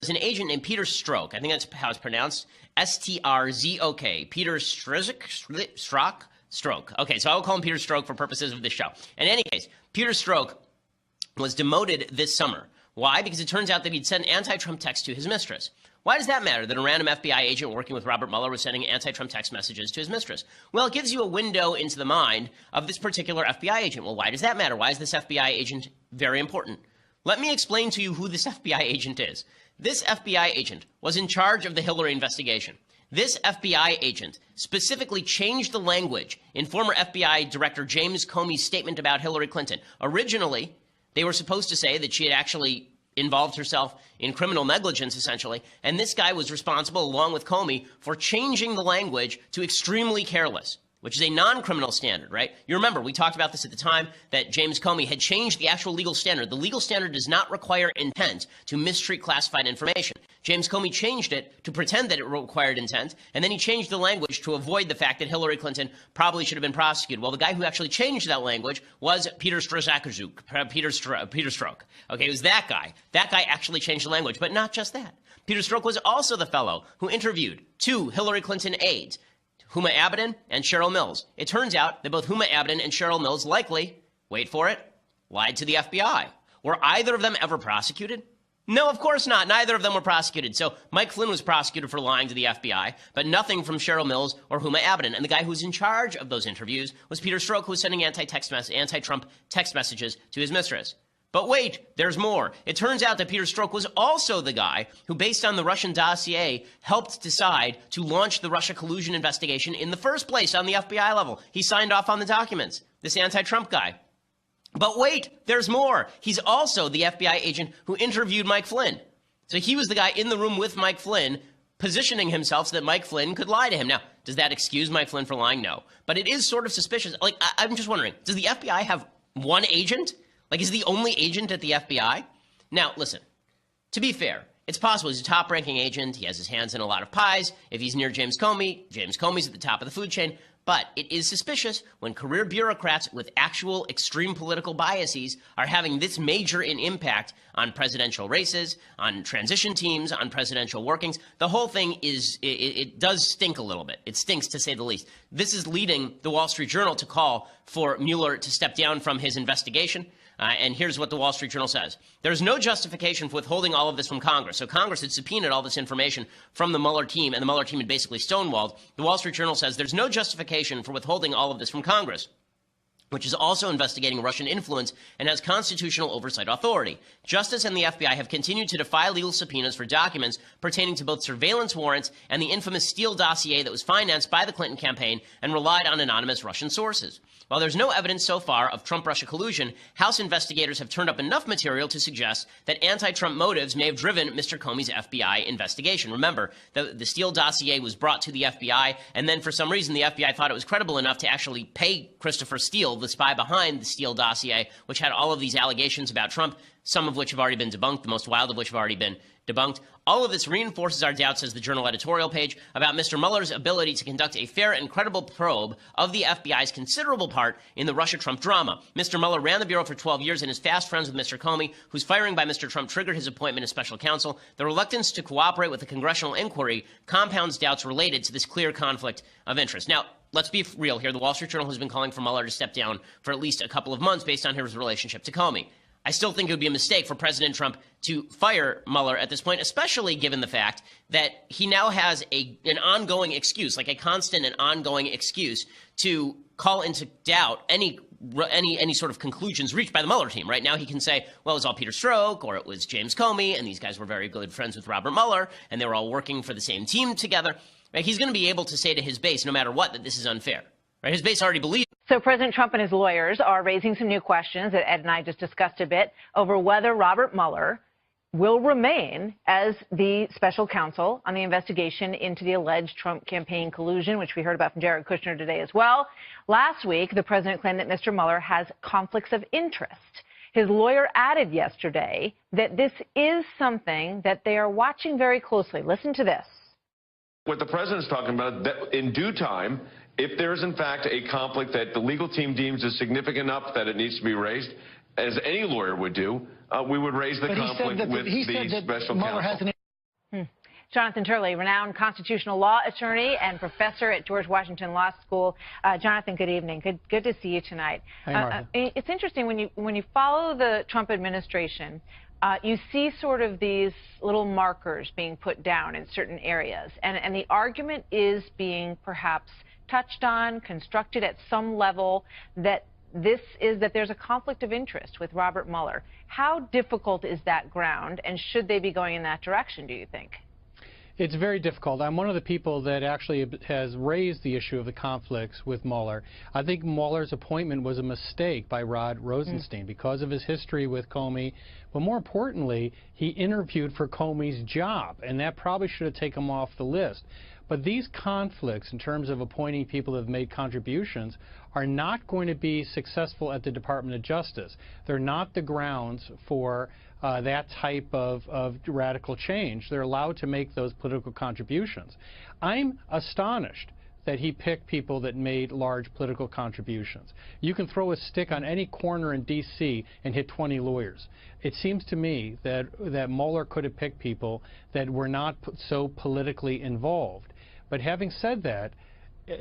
There's an agent named Peter Strzok. I think that's how it's pronounced. S-T-R-Z-O-K. Peter Strzok. Okay, so I will call him Peter Strzok for purposes of this show. In any case, Peter Strzok was demoted this summer. Why? Because it turns out that he'd sent anti-Trump texts to his mistress. Why does that matter that a random FBI agent working with Robert Mueller was sending anti-Trump text messages to his mistress? Well, it gives you a window into the mind of this particular FBI agent. Well, why does that matter? Why is this FBI agent very important? Let me explain to you who this FBI agent is. This FBI agent was in charge of the Hillary investigation. This FBI agent specifically changed the language in former FBI Director James Comey's statement about Hillary Clinton. Originally, they were supposed to say that she had actually involved herself in criminal negligence, essentially, and this guy was responsible, along with Comey, for changing the language to extremely careless, which is a non-criminal standard, right? You remember, we talked about this at the time, that James Comey had changed the actual legal standard. The legal standard does not require intent to mistreat classified information. James Comey changed it to pretend that it required intent, and then he changed the language to avoid the fact that Hillary Clinton probably should have been prosecuted. Well, the guy who actually changed that language was Peter Strzok. Okay, it was that guy. That guy actually changed the language, but not just that. Peter Strzok was also the fellow who interviewed two Hillary Clinton aides, Huma Abedin and Cheryl Mills. It turns out that both Huma Abedin and Cheryl Mills likely, wait for it, lied to the FBI. Were either of them ever prosecuted? No, of course not. Neither of them were prosecuted. So Mike Flynn was prosecuted for lying to the FBI, but nothing from Cheryl Mills or Huma Abedin. And the guy who was in charge of those interviews was Peter Strzok, who was sending anti-Trump text messages to his mistress. But wait, there's more. It turns out that Peter Strzok was also the guy who, based on the Russian dossier, helped decide to launch the Russia collusion investigation in the first place on the FBI level. He signed off on the documents, this anti-Trump guy. But wait, there's more. He's also the FBI agent who interviewed Mike Flynn. So he was the guy in the room with Mike Flynn, positioning himself so that Mike Flynn could lie to him. Now, does that excuse Mike Flynn for lying? No. But it is sort of suspicious. Like, I'm just wondering, does the FBI have one agent? Like, is the only agent at the FBI? Now, listen, to be fair, it's possible he's a top-ranking agent. He has his hands in a lot of pies. If he's near James Comey's at the top of the food chain. But it is suspicious when career bureaucrats with actual extreme political biases are having this major an impact on presidential races, on transition teams, on presidential workings. The whole thing is, it does stink a little bit. It stinks, to say the least. This is leading the Wall Street Journal to call for Mueller to step down from his investigation. And here's what the Wall Street Journal says. There's no justification for withholding all of this from Congress. So Congress had subpoenaed all this information from the Mueller team, and the Mueller team had basically stonewalled. The Wall Street Journal says there's no justification for withholding all of this from Congress, which is also investigating Russian influence and has constitutional oversight authority. Justice and the FBI have continued to defy legal subpoenas for documents pertaining to both surveillance warrants and the infamous Steele dossier that was financed by the Clinton campaign and relied on anonymous Russian sources. While there's no evidence so far of Trump-Russia collusion, House investigators have turned up enough material to suggest that anti-Trump motives may have driven Mr. Comey's FBI investigation. Remember, the Steele dossier was brought to the FBI, and then for some reason the FBI thought it was credible enough to actually pay Christopher Steele, the spy behind the Steele dossier, which had all of these allegations about Trump, some of which have already been debunked, the most wild of which have already been debunked. All of this reinforces our doubts, says the Journal editorial page, about Mr. Mueller's ability to conduct a fair and credible probe of the FBI's considerable part in the Russia-Trump drama. Mr. Mueller ran the Bureau for 12 years and is fast friends with Mr. Comey, whose firing by Mr. Trump triggered his appointment as special counsel. The reluctance to cooperate with the congressional inquiry compounds doubts related to this clear conflict of interest. Now, let's be real here. The Wall Street Journal has been calling for Mueller to step down for at least a couple of months based on his relationship to Comey. I still think it would be a mistake for President Trump to fire Mueller at this point, especially given the fact that he now has an ongoing excuse, like a constant and ongoing excuse, to call into doubt any sort of conclusions reached by the Mueller team. Right now he can say, well, it was all Peter Strzok, or it was James Comey, and these guys were very good friends with Robert Mueller, and they were all working for the same team together. Right? He's going to be able to say to his base, no matter what, that this is unfair. Right? His base already believes. So President Trump and his lawyers are raising some new questions that Ed and I just discussed a bit over whether Robert Mueller will remain as the special counsel on the investigation into the alleged Trump campaign collusion, which we heard about from Jared Kushner today as well. Last week, the president claimed that Mr. Mueller has conflicts of interest. His lawyer added yesterday that this is something that they are watching very closely. Listen to this. What the president's talking about, that in due time, if there is in fact a conflict that the legal team deems is significant enough that it needs to be raised, as any lawyer would do, we would raise the conflict with the special counsel. Jonathan Turley, renowned constitutional law attorney and professor at George Washington Law School. Jonathan, good evening. Good to see you tonight. Hey, Martha. It's interesting when you follow the Trump administration, you see sort of these little markers being put down in certain areas, and the argument is being perhaps touched on, constructed at some level that there's a conflict of interest with Robert Mueller. How difficult is that ground, and should they be going in that direction, do you think? It's very difficult. I'm one of the people that actually has raised the issue of the conflicts with Mueller. I think Mueller's appointment was a mistake by Rod Rosenstein because of his history with Comey. But more importantly, he interviewed for Comey's job, and that probably should have taken him off the list. But these conflicts, in terms of appointing people that have made contributions, are not going to be successful at the Department of Justice. They're not the grounds for that type of radical change. They're allowed to make those political contributions. I'm astonished that he picked people that made large political contributions. You can throw a stick on any corner in D.C. and hit 20 lawyers. It seems to me that Mueller could have picked people that were not so politically involved. But having said that,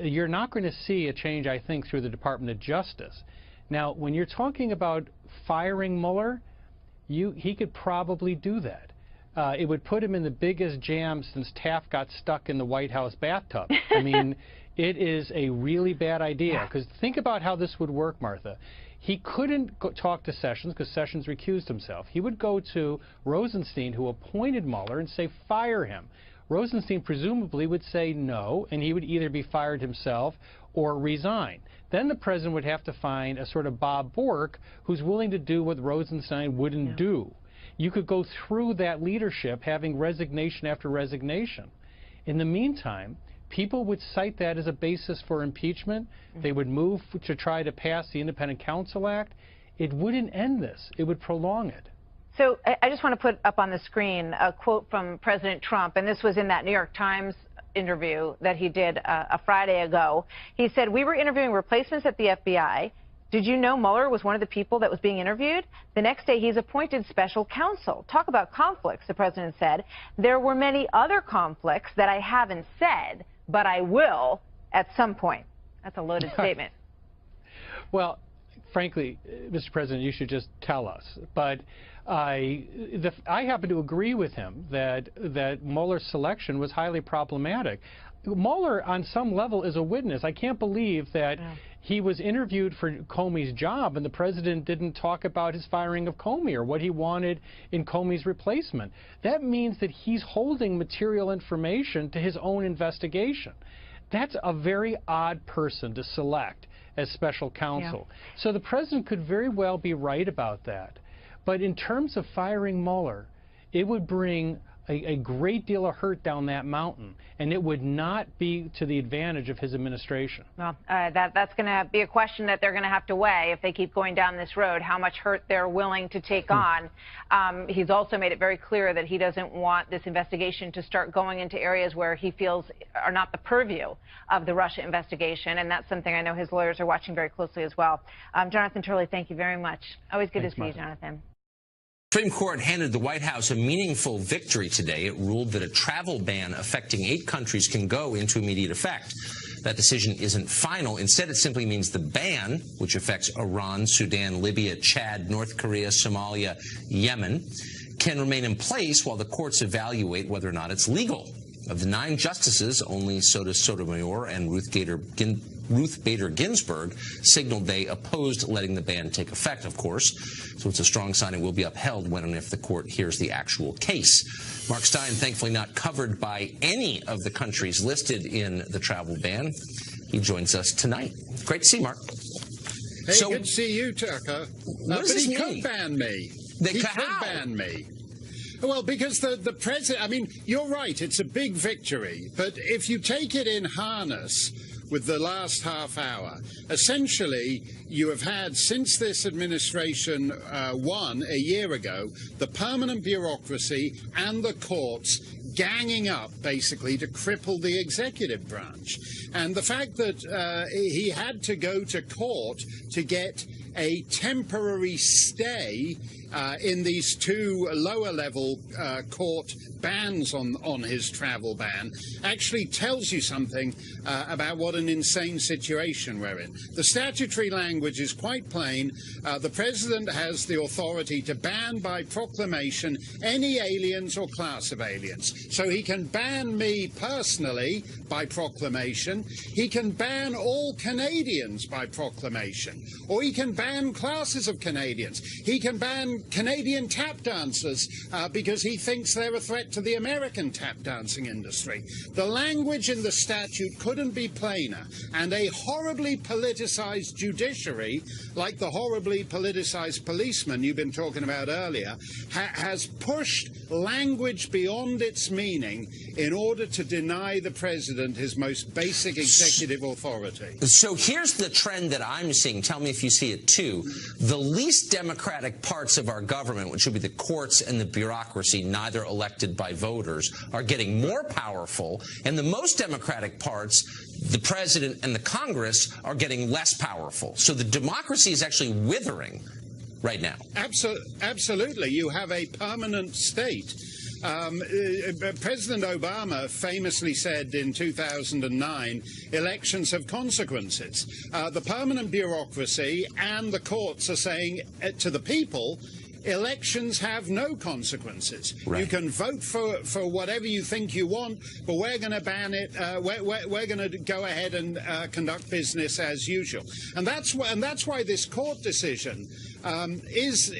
you're not going to see a change, I think, through the Department of Justice. Now, when you're talking about firing Mueller, he could probably do that. It would put him in the biggest jam since Taft got stuck in the White House bathtub. I mean, it is a really bad idea. Because think about how this would work, Martha. He couldn't talk to Sessions because Sessions recused himself. He would go to Rosenstein, who appointed Mueller, and say, fire him. Rosenstein presumably would say no, and he would either be fired himself or resign. Then the president would have to find a sort of Bob Bork who's willing to do what Rosenstein wouldn't do. You could go through that leadership having resignation after resignation. In the meantime, people would cite that as a basis for impeachment. They would move to try to pass the Independent Counsel Act. It wouldn't end this. It would prolong it. So I just want to put up on the screen a quote from President Trump, and this was in that New York Times interview that he did a Friday ago. He said, "We were interviewing replacements at the FBI. Did you know Mueller was one of the people that was being interviewed? The next day, he's appointed special counsel." Talk about conflicts, the president said. "There were many other conflicts that I haven't said, but I will at some point." That's a loaded statement. Well, frankly, Mr. President, you should just tell us. But I happen to agree with him that Mueller's selection was highly problematic. Mueller, on some level, is a witness. I can't believe that he was interviewed for Comey's job and the president didn't talk about his firing of Comey or what he wanted in Comey's replacement. That means that he's holding material information to his own investigation. That's a very odd person to select as special counsel. So the president could very well be right about that. But in terms of firing Mueller, it would bring a great deal of hurt down that mountain, and it would not be to the advantage of his administration. Well, that's going to be a question that they're going to have to weigh if they keep going down this road, how much hurt they're willing to take on. He's also made it very clear that he doesn't want this investigation to start going into areas where he feels are not the purview of the Russia investigation, and that's something I know his lawyers are watching very closely as well. Jonathan Turley, thank you very much. Always good to see you, Jonathan. Supreme Court handed the White House a meaningful victory today. It ruled that a travel ban affecting 8 countries can go into immediate effect. That decision isn't final. Instead, it simply means the ban, which affects Iran, Sudan, Libya, Chad, North Korea, Somalia, Yemen, can remain in place while the courts evaluate whether or not it's legal. Of the 9 justices, only Sotomayor and Ruth Bader Ginsburg signaled they opposed letting the ban take effect, of course. So it's a strong sign it will be upheld when and if the court hears the actual case. Mark Stein, thankfully not covered by any of the countries listed in the travel ban. He joins us tonight. Great to see you, Mark. Hey, good to see you, Tucker. What does this mean? He could ban me. He could ban me. Well, because the president, I mean, you're right, it's a big victory. But if you take it in harness with the last half hour, essentially you have had, since this administration won a year ago, the permanent bureaucracy and the courts ganging up, basically, to cripple the executive branch. And the fact that he had to go to court to get a temporary stay in these two lower-level court bans on his travel ban actually tells you something about what an insane situation we're in. The statutory language is quite plain. The president has the authority to ban by proclamation any aliens or class of aliens. So he can ban me personally by proclamation. He can ban all Canadians by proclamation. Or he can ban classes of Canadians. He can ban Canadian tap dancers because he thinks they're a threat to the American tap dancing industry. The language in the statute couldn't be plainer, and a horribly politicized judiciary, like the horribly politicized policeman you've been talking about earlier, has pushed language beyond its meaning in order to deny the president his most basic executive authority. So here's the trend that I'm seeing. Tell me if you see it too. The least democratic parts of our government, which would be the courts and the bureaucracy, neither elected by voters, are getting more powerful, and the most democratic parts, the president and the Congress, are getting less powerful. So the democracy is actually withering right now. Absolutely. You have a permanent state. President Obama famously said in 2009, elections have consequences. The permanent bureaucracy and the courts are saying to the people, elections have no consequences. Right. You can vote for whatever you think you want, but we're going to ban it. We're going to go ahead and conduct business as usual. And that's why this court decision is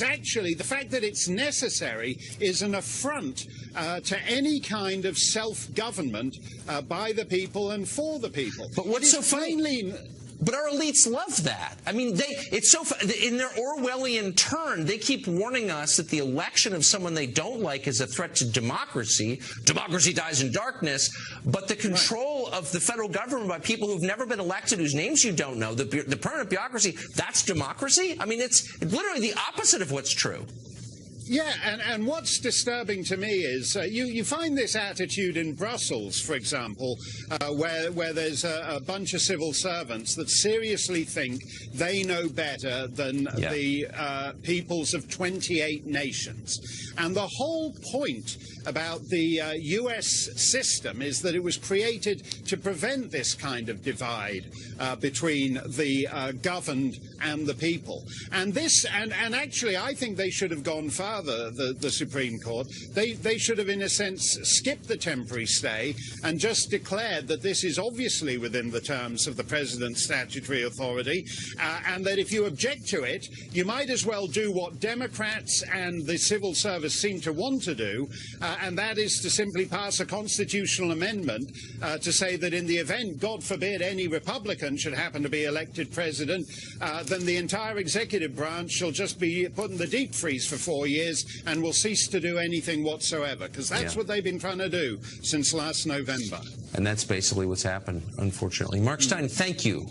actually, the fact that it's necessary is an affront to any kind of self-government by the people and for the people. But what's so funny? But our elites love that. I mean, it's so in their Orwellian turn, they keep warning us that the election of someone they don't like is a threat to democracy. Democracy dies in darkness. But the control of the federal government by people who've never been elected, whose names you don't know, the permanent bureaucracy, that's democracy? I mean, it's literally the opposite of what's true. Yeah, and what's disturbing to me is you find this attitude in Brussels, for example, where there's a bunch of civil servants that seriously think they know better than the peoples of 28 nations. And the whole point about the U.S. system is that it was created to prevent this kind of divide between the governed and the people. And actually, I think they should have gone further, the Supreme Court. They should have, in a sense, skipped the temporary stay and just declared that this is obviously within the terms of the president's statutory authority, and that if you object to it, you might as well do what Democrats and the civil service seem to want to do, and that is to simply pass a constitutional amendment to say that in the event, God forbid, any Republican should happen to be elected president, then the entire executive branch shall just be put in the deep freeze for 4 years and will cease to do anything whatsoever, because that's what they've been trying to do since last November. And that's basically what's happened, unfortunately. Mark Stein, thank you.